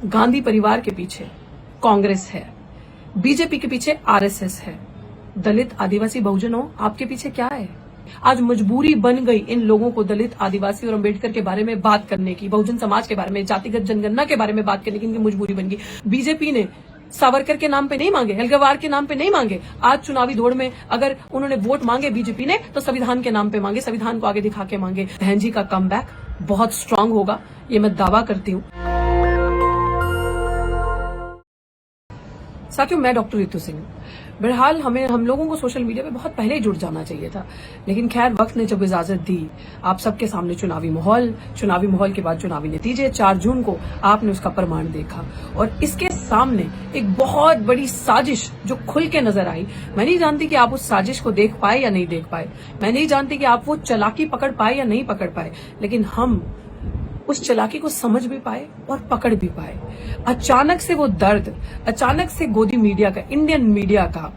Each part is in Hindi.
गांधी परिवार के पीछे कांग्रेस है, बीजेपी के पीछे आरएसएस है, दलित आदिवासी बहुजनों आपके पीछे क्या है? आज मजबूरी बन गई इन लोगों को दलित आदिवासी और अंबेडकर के बारे में बात करने की, बहुजन समाज के बारे में, जातिगत जनगणना के बारे में बात करने की इनकी मजबूरी बन गई। बीजेपी ने सावरकर के नाम पे नहीं मांगे, हेडगेवार के नाम पे नहीं मांगे। आज चुनावी दौड़ में अगर उन्होंने वोट मांगे बीजेपी ने तो संविधान के नाम पे मांगे, संविधान को आगे दिखा के मांगे। बहन जी का कमबैक बहुत स्ट्रांग होगा, ये मैं दावा करती हूँ। साथियों, मैं डॉक्टर रितु सिंह। बहरहाल हम लोगों को सोशल मीडिया पे बहुत पहले ही जुड़ जाना चाहिए था, लेकिन खैर वक्त ने जब इजाजत दी, आप सबके सामने चुनावी माहौल के बाद चुनावी नतीजे, 4 जून को आपने उसका प्रमाण देखा और इसके सामने एक बहुत बड़ी साजिश जो खुल के नजर आई। मैं नहीं जानती कि आप उस साजिश को देख पाए या नहीं देख पाए, मैं नहीं जानती कि आप वो चालाकी पकड़ पाए या नहीं पकड़ पाए, लेकिन हम उस चालाकी को समझ भी पाए और पकड़ भी पाए। अचानक से वो दर्द, अचानक से गोदी मीडिया का, इंडियन मीडिया का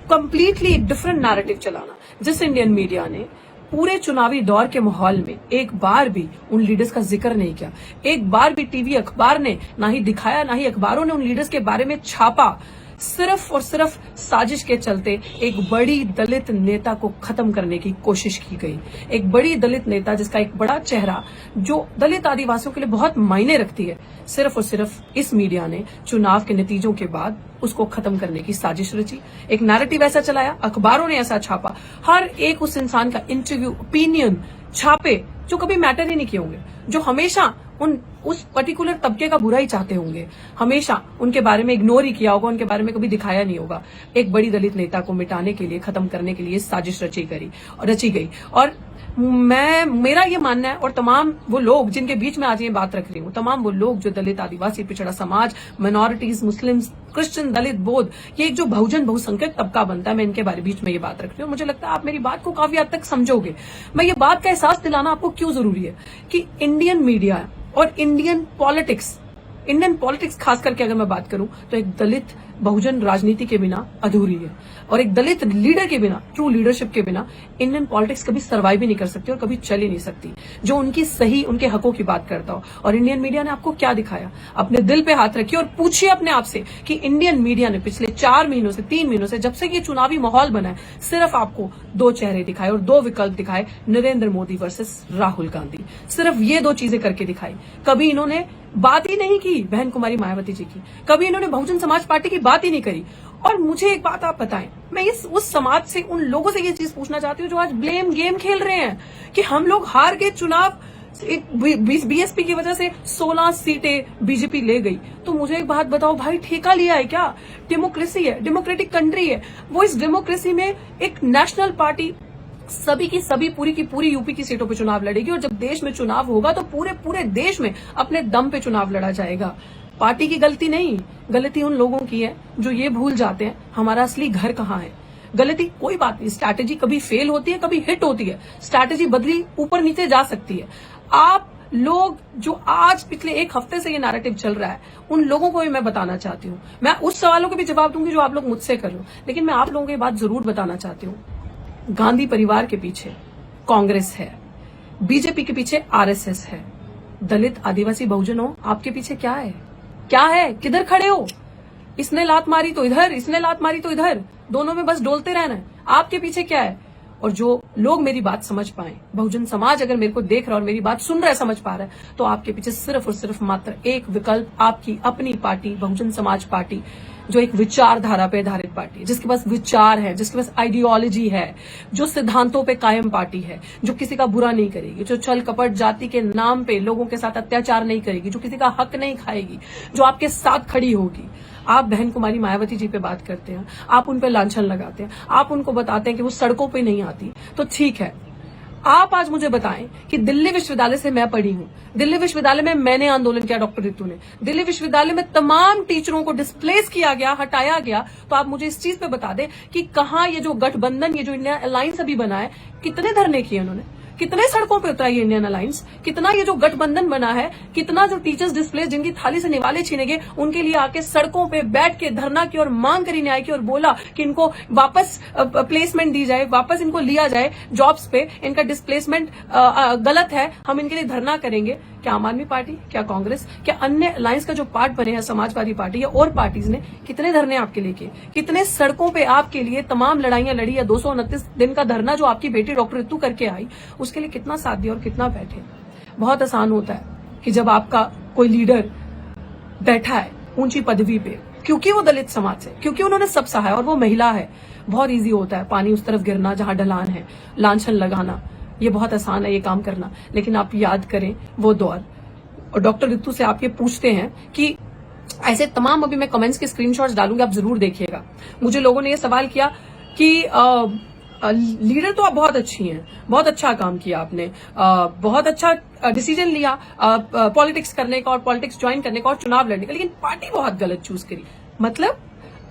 कंप्लीटली डिफरेंट नैरेटिव चलाना, जिस इंडियन मीडिया ने पूरे चुनावी दौर के माहौल में एक बार भी उन लीडर्स का जिक्र नहीं किया, एक बार भी टीवी अखबार ने ना ही दिखाया, ना ही अखबारों ने उन लीडर्स के बारे में छापा। सिर्फ और सिर्फ साजिश के चलते एक बड़ी दलित नेता को खत्म करने की कोशिश की गई। एक बड़ी दलित नेता जिसका एक बड़ा चेहरा जो दलित आदिवासियों के लिए बहुत मायने रखती है, सिर्फ और सिर्फ इस मीडिया ने चुनाव के नतीजों के बाद उसको खत्म करने की साजिश रची। एक नैरेटिव ऐसा चलाया, अखबारों ने ऐसा छापा, हर एक उस इंसान का इंटरव्यू, ओपिनियन छापे जो कभी मैटर ही नहीं किए होंगे, जो हमेशा उस पर्टिकुलर तबके का बुरा ही चाहते होंगे, हमेशा उनके बारे में इग्नोर ही किया होगा, उनके बारे में कभी दिखाया नहीं होगा। एक बड़ी दलित नेता को मिटाने के लिए, खत्म करने के लिए साजिश रची गई। और मेरा ये मानना है, और तमाम वो लोग जिनके बीच में आज ये बात रख रही हूँ, तमाम वो लोग जो दलित, आदिवासी, पिछड़ा समाज, माइनॉरिटीज, मुस्लिम्स, क्रिश्चियन, दलित, बौद्ध, ये एक जो बहुसंख्यक तबका बनता है, मैं इनके बारे बीच में ये बात रख रही हूँ। मुझे लगता है आप मेरी बात को काफी हद तक समझोगे। मैं ये बात का एहसास दिलाना आपको क्यों जरूरी है कि इंडियन मीडिया और इंडियन पॉलिटिक्स खास करके अगर मैं बात करूं तो एक दलित बहुजन राजनीति के बिना अधूरी है, और एक दलित लीडर के बिना, ट्रू लीडरशिप के बिना इंडियन पॉलिटिक्स कभी सर्वाइव ही नहीं कर सकती और कभी चल ही नहीं सकती, जो उनके हकों की बात करता हो। और इंडियन मीडिया ने आपको क्या दिखाया? अपने दिल पे हाथ रखिए और पूछिए अपने आप से कि इंडियन मीडिया ने पिछले 3 महीनों से जब से ये चुनावी माहौल बना है, सिर्फ आपको 2 चेहरे दिखाए और 2 विकल्प दिखाए, नरेंद्र मोदी वर्सेस राहुल गांधी। सिर्फ ये 2 चीजें करके दिखाई। कभी इन्होंने बात ही नहीं की बहन कुमारी मायावती जी की, कभी इन्होंने बहुजन समाज पार्टी की बात ही नहीं करी। और मुझे एक बात आप बताएं, मैं उस समाज से, उन लोगों से ये चीज पूछना चाहती हूँ जो आज ब्लेम गेम खेल रहे हैं कि हम लोग हार गए चुनाव, बीएसपी की वजह से 16 सीटें बीजेपी ले गई। तो मुझे एक बात बताओ भाई, ठेका लिया है क्या? डेमोक्रेसी है, डेमोक्रेटिक कंट्री है वो। इस डेमोक्रेसी में एक नेशनल पार्टी सभी की सभी, पूरी की पूरी यूपी की सीटों पे चुनाव लड़ेगी, और जब देश में चुनाव होगा तो पूरे देश में अपने दम पे चुनाव लड़ा जाएगा। पार्टी की गलती नहीं, गलती उन लोगों की है जो ये भूल जाते हैं हमारा असली घर कहाँ है। गलती कोई बात नहीं, स्ट्रैटेजी कभी फेल होती है, कभी हिट होती है, स्ट्रैटेजी बदली ऊपर नीचे जा सकती है। आप लोग जो आज पिछले 1 हफ्ते से ये नैरेटिव चल रहा है, उन लोगों को भी मैं बताना चाहती हूँ। मैं उस सवालों के भी जवाब दूंगी जो आप लोग मुझसे कर लो, लेकिन मैं आप लोगों को ये बात जरूर बताना चाहती हूँ, गांधी परिवार के पीछे कांग्रेस है, बीजेपी के पीछे आरएसएस है, दलित आदिवासी बहुजनों आपके पीछे क्या है? किधर खड़े हो? इसने लात मारी तो इधर, इसने लात मारी तो इधर, दोनों में बस डोलते रहना है। आपके पीछे क्या है? और जो लोग मेरी बात समझ पाए, बहुजन समाज अगर मेरे को देख रहा है और मेरी बात सुन रहा है, समझ पा रहा है, तो आपके पीछे सिर्फ और सिर्फ मात्र एक विकल्प, आपकी अपनी पार्टी, बहुजन समाज पार्टी, जो एक विचारधारा पे आधारित पार्टी है, जिसके पास विचार है, जिसके पास आइडियोलॉजी है, जो सिद्धांतों पे कायम पार्टी है, जो किसी का बुरा नहीं करेगी, जो छल कपट जाति के नाम पे लोगों के साथ अत्याचार नहीं करेगी, जो किसी का हक नहीं खाएगी, जो आपके साथ खड़ी होगी। आप बहन कुमारी मायावती जी पे बात करते हैं, आप उन पे लांछन लगाते हैं, आप उनको बताते हैं कि वो सड़कों पे नहीं आती, तो ठीक है। आप आज मुझे बताएं कि दिल्ली विश्वविद्यालय से मैं पढ़ी हूं, दिल्ली विश्वविद्यालय में मैंने आंदोलन किया, डॉक्टर रितु ने, दिल्ली विश्वविद्यालय में तमाम टीचरों को डिस्प्लेस किया गया, हटाया गया। तो आप मुझे इस चीज पे बता दें कि कहां ये जो गठबंधन, ये जो इंडिया अलायंस अभी बना है, कितने धरने किए उन्होंने, कितने सड़कों पे उतरा ये इंडियन अलायंस, कितना ये जो गठबंधन बना है, कितना जो टीचर्स डिस्प्लेस, जिनकी थाली से निवाले छीने गए, उनके लिए आके सड़कों पे बैठ के धरना की और मांग करी न्याय की और बोला कि इनको वापस प्लेसमेंट दी जाए, वापस इनको लिया जाए जॉब्स पे, इनका डिस्प्लेसमेंट गलत है, हम इनके लिए धरना करेंगे। क्या आम आदमी पार्टी, क्या कांग्रेस, क्या अन्य अलायंस का जो पार्ट बने हैं समाजवादी पार्टी या और पार्टीज ने कितने धरने आपके लिए किए, कितने सड़कों पे आपके लिए तमाम लड़ाइयां लड़ी, या 229 दिन का धरना जो आपकी बेटी डॉक्टर रितु करके आई उसके लिए कितना साथ दिया और कितना बैठे। बहुत आसान होता है कि जब आपका कोई लीडर बैठा है ऊंची पदवी पे, क्योंकि वो दलित समाज से, क्योंकि उन्होंने सब सहा है और वो महिला है, बहुत इजी होता है पानी उस तरफ गिरना जहां ढलान है, लांछन लगाना, ये बहुत आसान है ये काम करना। लेकिन आप याद करें वो दौर, और डॉक्टर रितु से आप ये पूछते हैं कि ऐसे तमाम, अभी मैं कमेंट्स के स्क्रीनशॉट्स डालूंगी, आप जरूर देखिएगा। मुझे लोगों ने ये सवाल किया कि लीडर तो आप बहुत अच्छी हैं, बहुत अच्छा काम किया आपने, बहुत अच्छा डिसीजन लिया पॉलिटिक्स करने का और पॉलिटिक्स ज्वाइन करने का और चुनाव लड़ने का, लेकिन पार्टी बहुत गलत चूज करी। मतलब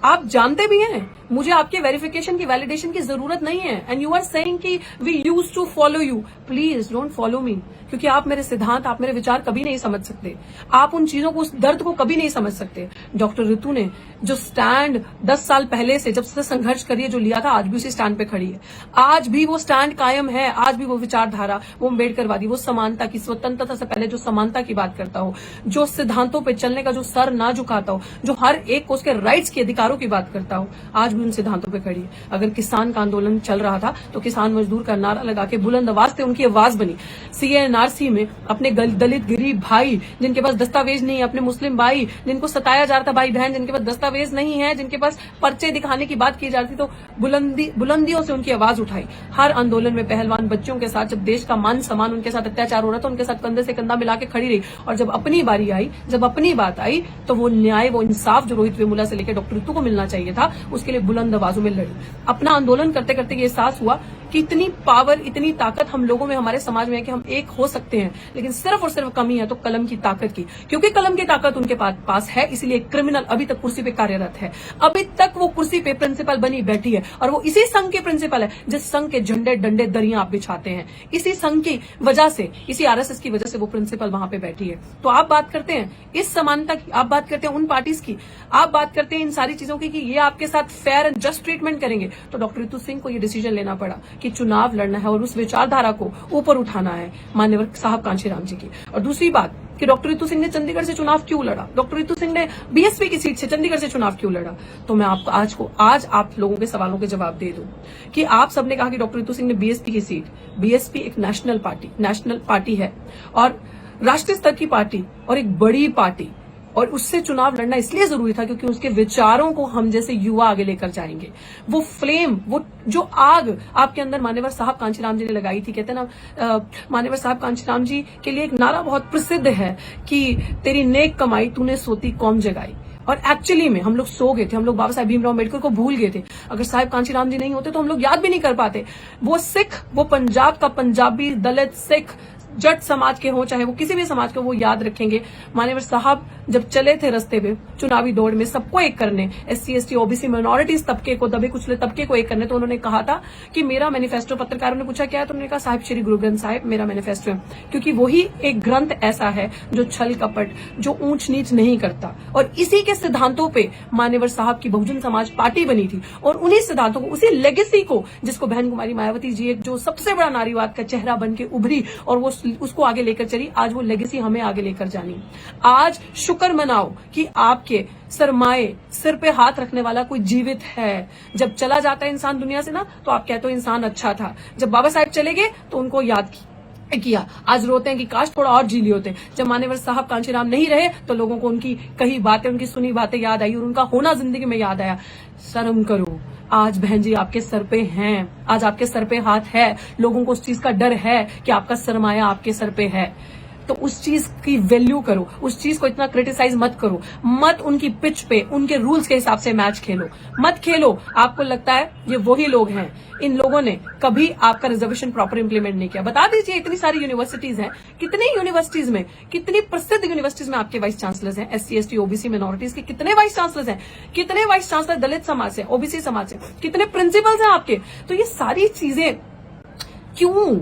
आप जानते भी हैं मुझे आपके वेरिफिकेशन की, वैलिडेशन की जरूरत नहीं है, एंड यू आर सेइंग कि we used to follow you. Please don't follow me, क्योंकि आप मेरे सिद्धांत, आप मेरे विचार कभी नहीं समझ सकते, आप उन चीजों को, उस दर्द को कभी नहीं समझ सकते। डॉक्टर रितु ने जो स्टैंड 10 साल पहले से जब से संघर्ष करिए जो लिया था, आज भी उसी स्टैंड पे खड़ी है, आज भी वो स्टैंड कायम है, आज भी वो विचारधारा, वो अम्बेडकरवादी, वो समानता की, स्वतंत्रता से पहले जो समानता की बात करता हो, जो सिद्धांतों पर चलने का, जो सर ना झुकाता हो, जो हर एक को उसके राइट्स के अधिकारों की बात करता हो, आज भी उन सिद्धांतों पे खड़ी है। अगर किसान का आंदोलन चल रहा था तो किसान मजदूर का नारा लगा के बुलंद आवाज से उनकी आवाज बनी। CNRC में अपने दलित गरीब भाई जिनके पास दस्तावेज नहीं है, अपने मुस्लिम भाई जिनको सताया जा रहा था, भाई बहन जिनके पास दस्तावेज नहीं है, जिनके पास पर्चे दिखाने की बात की जा रही थी, तो बुलंदियों से उनकी आवाज उठाई। हर आंदोलन में पहलवान बच्चों के साथ, जब देश का मान सम्मान उनके साथ अत्याचार हो रहा था, उनके साथ कंधे से कंधा मिला के खड़ी रही, और जब अपनी बारी आई, जब अपनी बात आई, तो वो न्याय, वो इंसाफ जो रोहित वेमुला से लेकर डॉक्टर रितु को मिलना चाहिए था, उसके लिए बुलंद आवाजों में लड़ी। अपना आंदोलन करते करते ये एहसास हुआ कि इतनी पावर, इतनी ताकत हम लोगों में, हमारे समाज में है कि हम एक हो सकते हैं, लेकिन सिर्फ और सिर्फ कमी है तो कलम की ताकत की, क्योंकि कलम की ताकत उनके पास है, इसलिए क्रिमिनल अभी तक कुर्सी पे कार्यरत है, अभी तक वो कुर्सी पे प्रिंसिपल बनी बैठी है, और वो इसी संघ के प्रिंसिपल है जिस संघ के झंडे डंडे दरियां आप बिछाते हैं, इसी संघ की वजह से, इसी RSS की वजह से वो प्रिंसिपल वहां पे बैठी है। तो आप बात करते हैं इस समानता की, आप बात करते हैं उन पार्टीज की, आप बात करते हैं इन सारी चीजों की कि ये आपके साथ फेयर एंड जस्ट ट्रीटमेंट करेंगे, तो डॉक्टर रितु सिंह को ये डिसीजन लेना पड़ा कि चुनाव लड़ना है और उस विचारधारा को ऊपर उठाना है मान्यवर साहब कांशीराम जी की। और दूसरी बात कि डॉक्टर रितु सिंह ने चंडीगढ़ से चुनाव क्यों लड़ा, डॉक्टर रितु सिंह ने BSP की सीट से चंडीगढ़ से चुनाव क्यों लड़ा, तो मैं आपको आज आप लोगों के सवालों के जवाब दे दूं कि आप सबने कहा कि डॉक्टर रितु सिंह ने BSP की सीट, BSP एक नेशनल पार्टी है और राष्ट्रीय स्तर की पार्टी और एक बड़ी पार्टी, और उससे चुनाव लड़ना इसलिए जरूरी था क्योंकि उसके विचारों को हम जैसे युवा आगे लेकर जाएंगे। वो फ्लेम, वो जो आग आपके अंदर मान्यवर साहब कांशीराम जी ने लगाई थी, कहते हैं ना मान्यवर साहब कांशीराम जी के लिए एक नारा बहुत प्रसिद्ध है कि तेरी नेक कमाई तूने सोती कौम जगाई, और एक्चुअली में हम लोग सो गए थे, हम लोग बाबा साहब भीमराव अम्बेडकर को भूल गए थे। अगर साहब कांशीराम जी नहीं होते तो हम लोग याद भी नहीं कर पाते। वो सिख, वो पंजाब का पंजाबी, दलित, सिख, जट समाज के हो चाहे वो किसी भी समाज के, वो याद रखेंगे मान्यवर साहब जब चले थे रस्ते पे चुनावी दौड़ में सबको एक करने, SC ST OBC माइनॉरिटीज तबके को, दबे कुचले तबके को एक करने, तो उन्होंने कहा था कि मेरा मैनिफेस्टो, पत्रकारों ने पूछा क्या है, तो उन्होंने कहा साहिब श्री गुरु ग्रंथ साहिब मेरा मैनिफेस्टो है, क्योंकि वही एक ग्रंथ ऐसा है जो छल कपट, जो ऊंच नीच नहीं करता, और इसी के सिद्धांतों पे मान्यवर साहब की बहुजन समाज पार्टी बनी थी, और उन्हीं सिद्धांतों को, उसी लेगेसी को, जिसको बहन कुमारी मायावती जी एक जो सबसे बड़ा नारीवाद का चेहरा बन के उभरी और वो उसको आगे लेकर चली, आज वो लेगेसी हमें आगे लेकर जानी। आज शुक्र मनाओ कि आपके सरमाए, सिर पे हाथ रखने वाला कोई जीवित है। जब चला जाता है इंसान दुनिया से ना, तो आप कहते हो इंसान अच्छा था। जब बाबा साहब चले गए तो उनको याद किया, आज रोते हैं कि काश थोड़ा और जी लिए होते। जब मान्यवर साहब कांशीराम नहीं रहे तो लोगों को उनकी कही बातें, उनकी सुनी बातें याद आई और उनका होना जिंदगी में याद आया। शर्म करो, आज बहन जी आपके सर पे हैं, आज आपके सर पे हाथ है, लोगों को उस चीज का डर है कि आपका सरमाया आपके सर पे है, तो उस चीज की वैल्यू करो, उस चीज को इतना क्रिटिसाइज मत करो, मत उनकी पिच पे उनके रूल्स के हिसाब से मैच खेलो, मत खेलो। आपको लगता है ये वही लोग हैं, इन लोगों ने कभी आपका रिजर्वेशन प्रॉपर इंप्लीमेंट नहीं किया। बता दीजिए इतनी सारी यूनिवर्सिटीज हैं, कितनी यूनिवर्सिटीज में, कितनी प्रसिद्ध यूनिवर्सिटीज में आपके वाइस चांसलर्स हैं, SC ST OBC माइनॉरिटीज के कितने वाइस चांसलर्स हैं, कितने वाइस चांसलर दलित समाज से, OBC समाज से, कितने प्रिंसिपल्स हैं आपके। तो ये सारी चीजें क्यों,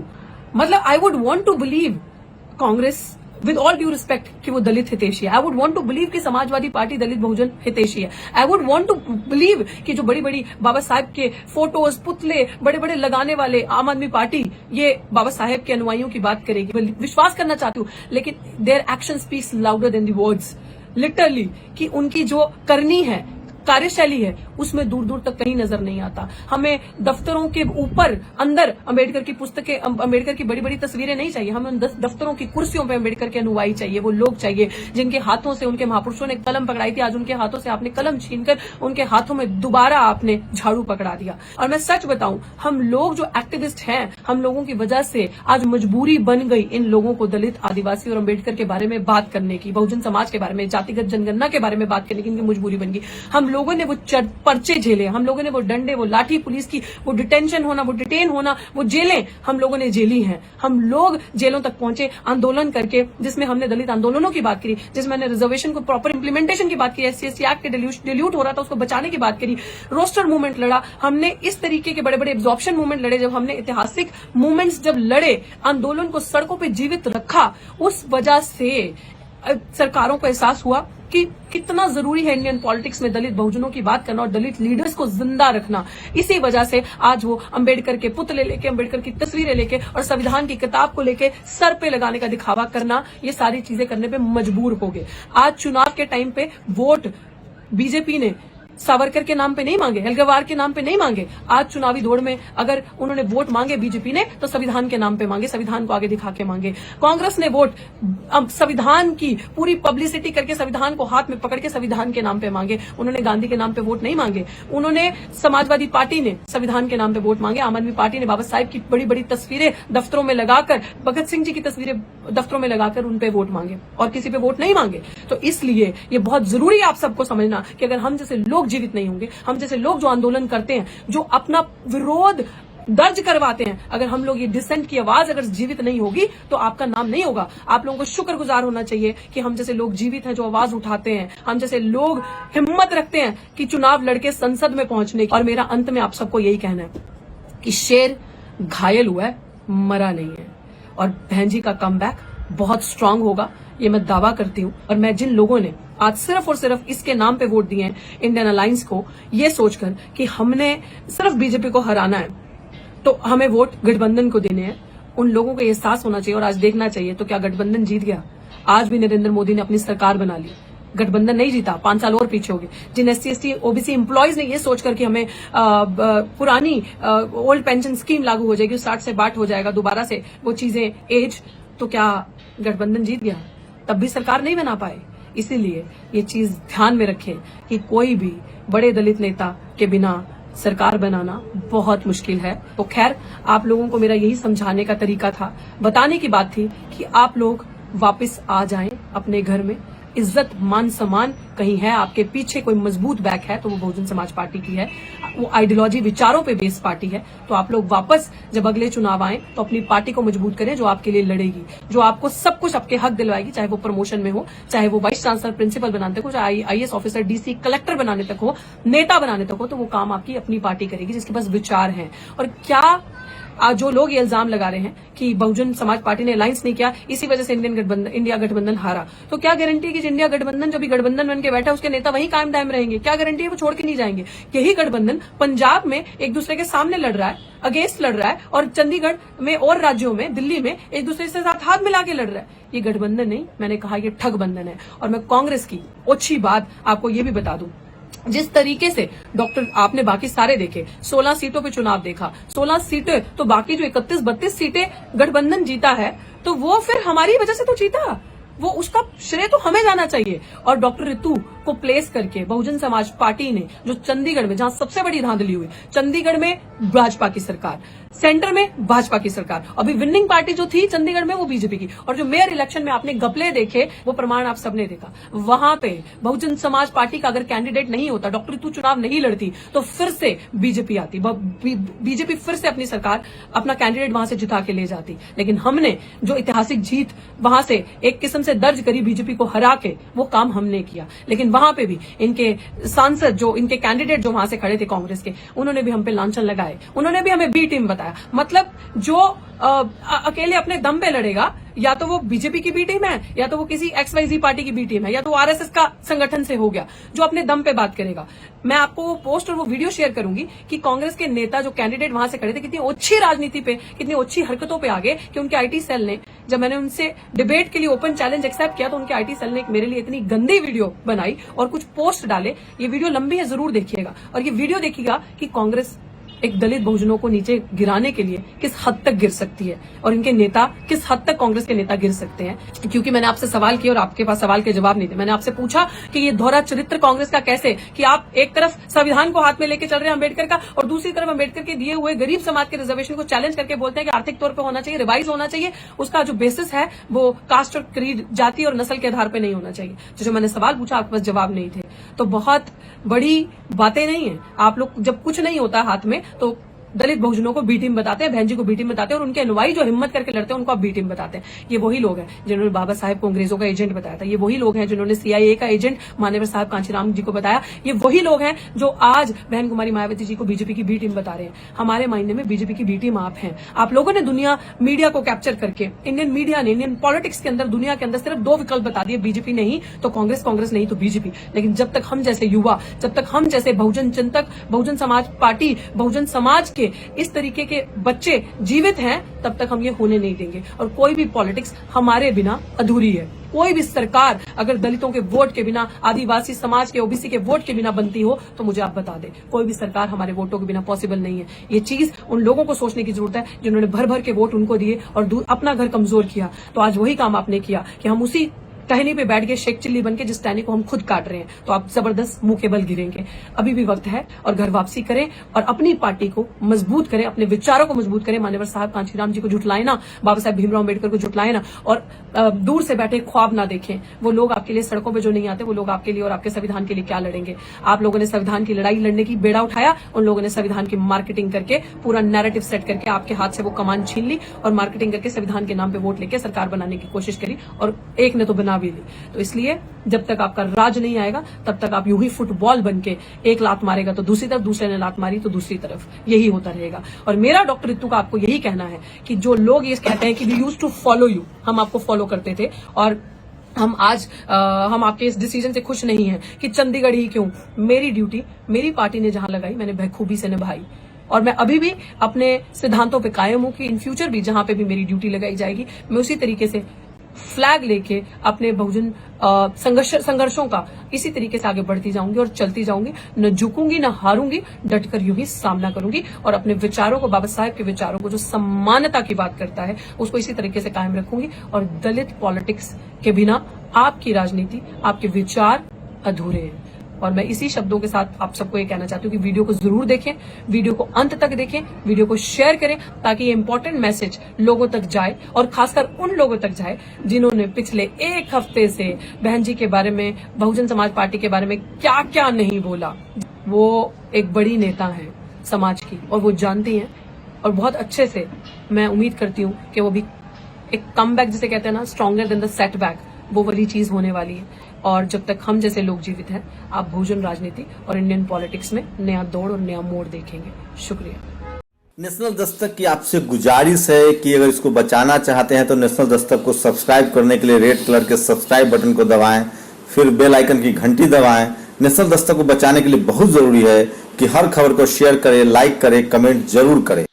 मतलब I would want to believe Congress with all due respect कि वो दलित हितैषी है। I would want to believe कि समाजवादी पार्टी दलित बहुजन हितैषी है। I would want to believe कि जो बड़ी बड़ी बाबा साहेब के फोटोज पुतले बड़े बड़े लगाने वाले आम आदमी पार्टी ये बाबा साहेब के अनुयायियों की बात करेगी। मैं विश्वास करना चाहती हूँ, लेकिन their action speaks louder than the words. Literally कि उनकी जो करनी है, कार्यशैली है, उसमें दूर दूर तक कहीं नजर नहीं आता। हमें दफ्तरों के ऊपर अंदर अंबेडकर की पुस्तकें, अंबेडकर की बड़ी बड़ी तस्वीरें नहीं चाहिए। हमें उन दफ्तरों की कुर्सियों पे अंबेडकर के अनुयायी चाहिए, वो लोग चाहिए जिनके हाथों से उनके महापुरुषों ने कलम पकड़ाई थी। आज उनके हाथों से आपने कलम छीनकर उनके हाथों में दोबारा आपने झाड़ू पकड़ा दिया। और मैं सच बताऊं, हम लोग जो एक्टिविस्ट हैं, हम लोगों की वजह से आज मजबूरी बन गई इन लोगों को दलित, आदिवासी और अंबेडकर के बारे में बात करने की, बहुजन समाज के बारे में, जातिगत जनगणना के बारे में बात करने की इनकी मजबूरी बन गई। हम लोगों ने वो पर्चे झेले, हम लोगों ने वो डंडे, वो लाठी, पुलिस की वो डिटेंशन होना, वो डिटेन होना, वो जेलें हम लोगों ने झेली हैं। हम लोग जेलों तक पहुंचे आंदोलन करके, जिसमें हमने दलित आंदोलनों की बात करी, जिसमें हमने रिजर्वेशन को प्रॉपर इंप्लीमेंटेशन की बात की, SC/ST एक्ट के डिल्यूट हो रहा था उसको बचाने की बात करी, रोस्टर मूवमेंट लड़ा हमने, इस तरीके के बड़े बड़े एब्जॉर्प्शन मूवमेंट लड़े। जब हमने ऐतिहासिक मूवमेंट्स जब लड़े, आंदोलन को सड़कों पर जीवित रखा, उस वजह से सरकारों को एहसास हुआ कि कितना जरूरी है इंडियन पॉलिटिक्स में दलित बहुजनों की बात करना और दलित लीडर्स को जिंदा रखना। इसी वजह से आज वो अंबेडकर के पुतले लेके, अंबेडकर की तस्वीरें लेके और संविधान की किताब को लेके सर पे लगाने का दिखावा करना, ये सारी चीजें करने पे मजबूर हो गए। आज चुनाव के टाइम पे वोट बीजेपी ने सावरकर के नाम पे नहीं मांगे, हेलगवार के नाम पे नहीं मांगे। आज चुनावी दौड़ में अगर उन्होंने वोट मांगे बीजेपी ने, तो संविधान के नाम पे मांगे, संविधान को आगे दिखा के मांगे। कांग्रेस ने वोट संविधान की पूरी पब्लिसिटी करके, संविधान को हाथ में पकड़ के संविधान के नाम पे मांगे। उन्होंने गांधी के नाम पे वोट नहीं मांगे। उन्होंने समाजवादी पार्टी ने संविधान के नाम पे वोट मांगे। आम आदमी पार्टी ने बाबा साहेब की बड़ी बड़ी तस्वीरें दफ्तरों में लगाकर, भगत सिंह जी की तस्वीरें दफ्तरों में लगाकर उन पे वोट मांगे और किसी पे वोट नहीं मांगे। तो इसलिए ये बहुत जरूरी है आप सबको समझना कि अगर हम जैसे लोग जीवित नहीं होंगे, हम जैसे लोग जो आंदोलन करते हैं, जो अपना विरोध दर्ज करवाते हैं, अगर हम लोग ये डिसेंट की आवाज अगर जीवित नहीं होगी तो आपका नाम नहीं होगा। आप लोगों को शुक्रगुजार होना चाहिए कि हम जैसे लोग जीवित हैं, जो आवाज उठाते हैं, हम जैसे लोग हिम्मत रखते हैं कि चुनाव लड़के संसद में पहुंचने की। और मेरा अंत में आप सबको यही कहना है कि शेर घायल हुआ है, मरा नहीं है, और बहन जी का कमबैक बहुत स्ट्रांग होगा, ये मैं दावा करती हूं। और मैं जिन लोगों ने आज सिर्फ और सिर्फ इसके नाम पे वोट दिए हैं, इंडियन अलायंस को, ये सोचकर कि हमने सिर्फ बीजेपी को हराना है तो हमें वोट गठबंधन को देने हैं, उन लोगों को एहसास होना चाहिए और आज देखना चाहिए। तो क्या गठबंधन जीत गया? आज भी नरेंद्र मोदी ने अपनी सरकार बना ली, गठबंधन नहीं जीता, 5 साल और पीछे हो गए। जिन SC/ST OBC एम्प्लॉयज ने ये सोचकर कि हमें पुरानी ओल्ड पेंशन स्कीम लागू हो जाएगी, 60 से 62 हो जाएगा दोबारा से वो चीजें एज, तो क्या गठबंधन जीत गया? तब भी सरकार नहीं बना पाए। इसीलिए ये चीज ध्यान में रखें कि कोई भी बड़े दलित नेता के बिना सरकार बनाना बहुत मुश्किल है। तो खैर, आप लोगों को मेरा यही समझाने का तरीका था, बताने की बात थी कि आप लोग वापस आ जाएं अपने घर में। इज्जत, मान, सम्मान कहीं है, आपके पीछे कोई मजबूत बैक है तो वो बहुजन समाज पार्टी की है। वो आइडियोलॉजी, विचारों पे बेस्ड पार्टी है। तो आप लोग वापस जब अगले चुनाव आए तो अपनी पार्टी को मजबूत करें, जो आपके लिए लड़ेगी, जो आपको सब कुछ आपके हक दिलवाएगी, चाहे वो प्रमोशन में हो, चाहे वो वाइस चांसलर, प्रिंसिपल बनाने तक हो, चाहे IAS ऑफिसर, DC, कलेक्टर बनाने तक हो, नेता बनाने तक हो, तो वो काम आपकी अपनी पार्टी करेगी जिसके पास विचार हैं। और क्या आज जो लोग ये इल्जाम लगा रहे हैं कि बहुजन समाज पार्टी ने अलायंस नहीं किया, इसी वजह से इंडिया गठबंधन हारा, तो क्या गारंटी है कि इंडिया गठबंधन, जो भी गठबंधन बन के बैठा उसके नेता वहीं कायम दायम रहेंगे? क्या गारंटी है वो छोड़ के नहीं जाएंगे? यही गठबंधन पंजाब में एक दूसरे के सामने लड़ रहा है, अगेंस्ट लड़ रहा है, और चंडीगढ़ में और राज्यों में, दिल्ली में एक दूसरे से साथ हाथ मिला के लड़ रहा है। ये गठबंधन नहीं, मैंने कहा ये ठग बंधन है। और मैं कांग्रेस की अच्छी बात आपको ये भी बता दूं, जिस तरीके से डॉक्टर, आपने बाकी सारे देखे, 16 सीटों पे चुनाव देखा, 16 सीटें, तो बाकी जो 31-32 सीटें गठबंधन जीता है, तो वो फिर हमारी वजह से तो जीता, वो उसका श्रेय तो हमें जाना चाहिए। और डॉक्टर रितु को प्लेस करके बहुजन समाज पार्टी ने, जो चंडीगढ़ में, जहां सबसे बड़ी धांधली हुई, चंडीगढ़ में भाजपा की सरकार, सेंटर में भाजपा की सरकार, अभी विनिंग पार्टी जो थी चंडीगढ़ में वो बीजेपी की, और जो मेयर इलेक्शन में आपने घपले देखे वो प्रमाण आप सबने देखा। वहां पे बहुजन समाज पार्टी का अगर कैंडिडेट नहीं होता, डॉक्टर रितु चुनाव नहीं लड़ती, तो फिर से बीजेपी आती, बीजेपी फिर से अपनी सरकार, अपना कैंडिडेट वहां से जिता के ले जाती। लेकिन हमने जो ऐतिहासिक जीत वहां से एक किस्म से दर्ज करी, बीजेपी को हरा के, वो काम हमने किया। लेकिन वहां पे भी इनके सांसद, जो इनके कैंडिडेट जो वहां से खड़े थे कांग्रेस के, उन्होंने भी हम पे लांछन लगाए, उन्होंने भी हमें बी टीम बताया। मतलब जो अकेले अपने दम पे लड़ेगा, या तो वो बीजेपी की बी टीम है, या तो वो किसी XYZ पार्टी की बी टीम है, या तो वो RSS का संगठन से हो गया, जो अपने दम पे बात करेगा। मैं आपको वो पोस्ट और वो वीडियो शेयर करूंगी कि कांग्रेस के नेता जो कैंडिडेट वहां से खड़े थे, कितनी अच्छी राजनीति पे, कितनी अच्छी हरकतों पे आगे, कि उनके आईटी सेल ने, जब मैंने उनसे डिबेट के लिए ओपन चैलेंज एक्सेप्ट किया, तो उनके आईटी सेल ने मेरे लिए इतनी गंदी वीडियो बनाई और कुछ पोस्ट डाले। ये वीडियो लंबी है, जरूर देखिएगा, और ये वीडियो देखिएगा कि कांग्रेस एक दलित बहुजनों को नीचे गिराने के लिए किस हद तक गिर सकती है, और इनके नेता किस हद तक, कांग्रेस के नेता गिर सकते हैं। क्योंकि मैंने आपसे सवाल किया और आपके पास सवाल के जवाब नहीं थे। मैंने आपसे पूछा कि ये दोहरा चरित्र कांग्रेस का कैसे, कि आप एक तरफ संविधान को हाथ में लेके चल रहे हैं अम्बेडकर का, और दूसरी तरफ अम्बेडकर के दिए हुए गरीब समाज के रिजर्वेशन को चैलेंज करके बोलते हैं कि आर्थिक तौर पर होना चाहिए, रिवाइज होना चाहिए, उसका जो बेसिस है वो कास्ट और क्रीड, जाति और नस्ल के आधार पर नहीं होना चाहिए। जो मैंने सवाल पूछा, आपके पास जवाब नहीं थे। तो बहुत बड़ी बातें नहीं है। आप लोग जब कुछ नहीं होता हाथ में तो दलित बहुजनों को बी टीम बताते हैं, बहन जी को बी टीम बताते हैं, और उनके अनुयायी जो हिम्मत करके लड़ते हैं उनको आप बी टीम बताते हैं। ये वही लोग हैं जिन्होंने बाबा साहेब को अंग्रेजों का एजेंट बताया था। ये वही लोग हैं जिन्होंने CIA का एजेंट मान्यवर साहब कांचीराम जी को बताया। ये वही लोग हैं जो आज बहन कुमारी मायावती जी को बीजेपी की बी टीम बता रहे हैं। हमारे मायने में बीजेपी की बी टीम आप हैं। आप लोगों ने दुनिया मीडिया को कैप्चर करके, इंडियन मीडिया ने, इंडियन पॉलिटिक्स के अंदर, दुनिया के अंदर सिर्फ 2 विकल्प बता दिए, बीजेपी नहीं तो कांग्रेस, कांग्रेस नहीं तो बीजेपी। लेकिन जब तक हम जैसे युवा, जब तक हम जैसे बहुजन चिंतक, बहुजन समाज पार्टी, बहुजन समाज के इस तरीके के बच्चे जीवित हैं, तब तक हम ये होने नहीं देंगे। और कोई भी पॉलिटिक्स हमारे बिना अधूरी है। कोई भी सरकार अगर दलितों के वोट के बिना, आदिवासी समाज के, OBC के वोट के बिना बनती हो तो मुझे आप बता दें, कोई भी सरकार हमारे वोटों के बिना पॉसिबल नहीं है। ये चीज उन लोगों को सोचने की जरूरत है जिन्होंने भर भर के वोट उनको दिए और अपना घर कमजोर किया। तो आज वही काम आपने किया कि हम उसी टहनी पे बैठ के शेख चिल्ली बन के, जिस टहनी को हम खुद काट रहे हैं, तो आप जबरदस्त मुंह के बल गिरेंगे। अभी भी वक्त है, और घर वापसी करें और अपनी पार्टी को मजबूत करें, अपने विचारों को मजबूत करें। मान्यवर साहब कांचीराम जी को झुटलाएं ना, बाबा साहब भीमराव अम्बेडकर को झुटलाएं ना, और दूर से बैठे ख्वाब ना देखें। वो लोग आपके लिए सड़कों पे जो नहीं आते, वो लोग आपके लिए और आपके संविधान के लिए क्या लड़ेंगे। आप लोगों ने संविधान की लड़ाई लड़ने की बेड़ा उठाया, उन लोगों ने संविधान की मार्केटिंग करके, पूरा नैरेटिव सेट करके आपके हाथ से वो कमान छीन ली, और मार्केटिंग करके संविधान के नाम पे वोट लेके सरकार बनाने की कोशिश करी, और एक ने तो बना भी ली। तो इसलिए जब तक आपका राज नहीं आएगा, तब तक आप यूं ही फुटबॉल बनके, एक लात मारेगा तो दूसरी तरफ, दूसरे ने लात मारी तो दूसरी तरफ, यही होता रहेगा। और मेरा डॉक्टर रितु का आपको यही कहना है कि जो लोग ये कहते हैं कि we used to follow you, हम आपको फॉलो करते थे, और हम आज हम आपके इस डिसीजन से खुश नहीं हैं कि चंडीगढ़ ही क्यों। मेरी ड्यूटी मेरी पार्टी ने जहां लगाई, मैंने बखूबी से निभाई, और मैं अभी भी अपने सिद्धांतों पे कायम हूं कि इन फ्यूचर भी जहां पे भी मेरी ड्यूटी लगाई जाएगी, मैं उसी तरीके से फ्लैग लेके अपने बहुजन संघर्षों का इसी तरीके से आगे बढ़ती जाऊंगी और चलती जाऊंगी। न झुकूंगी, न हारूंगी, डटकर यूं ही सामना करूंगी, और अपने विचारों को, बाबा साहेब के विचारों को, जो सम्मानता की बात करता है, उसको इसी तरीके से कायम रखूंगी। और दलित पॉलिटिक्स के बिना आपकी राजनीति, आपके विचार अधूरे हैं। और मैं इसी शब्दों के साथ आप सबको ये कहना चाहती हूँ कि वीडियो को जरूर देखें, वीडियो को अंत तक देखें, वीडियो को शेयर करें, ताकि ये इंपॉर्टेंट मैसेज लोगों तक जाए, और खासकर उन लोगों तक जाए जिन्होंने पिछले 1 हफ्ते से बहन जी के बारे में, बहुजन समाज पार्टी के बारे में क्या क्या नहीं बोला। वो एक बड़ी नेता है समाज की, और वो जानती हैं, और बहुत अच्छे से मैं उम्मीद करती हूँ कि वो भी एक कमबैक, जिसे कहते हैं ना, स्ट्रॉन्गर देन द सेटबैक, वो वाली चीज होने वाली है। और जब तक हम जैसे लोग जीवित हैं, आप बहुजन राजनीति और इंडियन पॉलिटिक्स में नया दौड़ और नया मोड़ देखेंगे। शुक्रिया। नेशनल दस्तक की आपसे गुजारिश है कि अगर इसको बचाना चाहते हैं तो नेशनल दस्तक को सब्सक्राइब करने के लिए रेड कलर के सब्सक्राइब बटन को दबाएं, फिर बेल आइकन की घंटी दबाएं। नेशनल दस्तक को बचाने के लिए बहुत जरूरी है कि हर खबर को शेयर करें, लाइक करें, कमेंट जरूर करें।